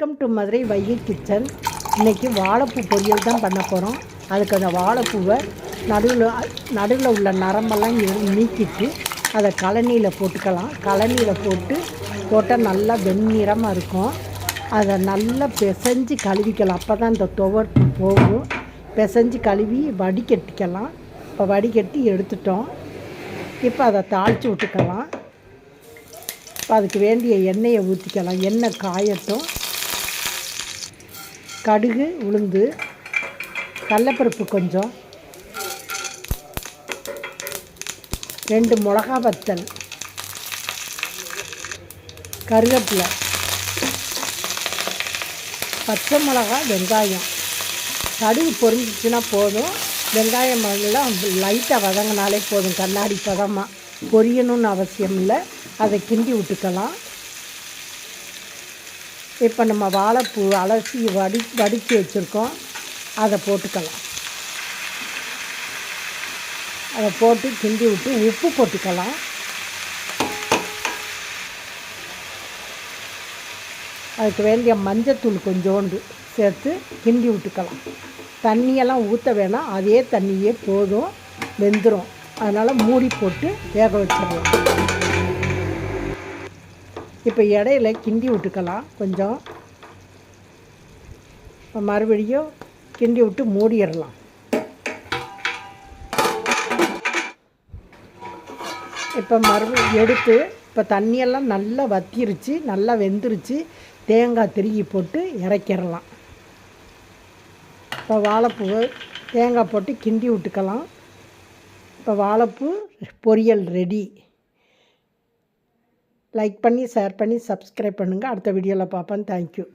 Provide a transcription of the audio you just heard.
Welcome to Madurai Vaigai kitchen. இன்றைக்கி வாழைப்பூ பொரியல் தான் பண்ண போகிறோம். அதுக்கு அந்த வாழைப்பூவை நடுவில் உள்ள நரம்பெல்லாம் நீக்கிட்டு அதை கழனியில் போட்டுக்கலாம். கழனியில் போட்டால் நல்லா வெண்ணிறமாக இருக்கும். அதை நல்லா பிசைஞ்சு கழுவிக்கலாம். அப்போ தான் இந்த துவர்ப்பு போகும். பிசைஞ்சு கழுவி வடிகட்டிக்கலாம். இப்போ வடிகட்டி எடுத்துட்டோம். இப்போ அதை தாளித்து விட்டுக்கலாம். இப்போ அதுக்கு வேண்டிய எண்ணெயை ஊற்றிக்கலாம். எண்ணெய் காயட்டும். கடுகு, உளுந்து, கடலைப்பருப்பு கொஞ்சம், 2 மிளகா வத்தல், கருவேப்பிலை, பச்சை மிளகா, வெங்காயம். கடுகு பொரிஞ்சிச்சுன்னா போதும். வெங்காயம் எல்லாம் லைட்டாக வதங்கினாலே போதும். கண்ணாடி பதமாக பொரியணும்னு அவசியம் இல்லை. அதை கிண்டி விட்டுக்கலாம். இப்போ நம்ம வாழைப்பூ அலசி வடித்து வச்சுருக்கோம். அதை போட்டுக்கலாம். அதை போட்டு கிண்டி விட்டு உப்பு போட்டுக்கலாம். அதுக்கு வேண்டிய மஞ்சத்தூள் கொஞ்சோண்டு சேர்த்து கிண்டி விட்டுக்கலாம். தண்ணியெல்லாம் ஊற்ற வேணாம். அதே தண்ணியே போதும், வெந்துடும். அதனால் மூடி போட்டு வேக வச்சிடலாம். இப்போ இடையில கிண்டி விட்டுக்கலாம் கொஞ்சம். மறுபடியும் கிண்டி விட்டு மூடிடலாம். இப்போ மறுபடியும் எடுத்து இப்போ தண்ணியெல்லாம் நல்லா வத்திருச்சு, நல்லா வெந்துருச்சு. தேங்காய் திருகி போட்டு இறக்கிடலாம். இப்போ வாழைப்பூ தேங்காய் போட்டு கிண்டி விட்டுக்கலாம். இப்போ வாழைப்பூ பொரியல் ரெடி. லைக் பண்ணி, ஷேர் பண்ணி, சப்ஸ்கிரைப் பண்ணுங்கள். அடுத்த வீடியோவில் பார்ப்பேன். தேங்க்யூ.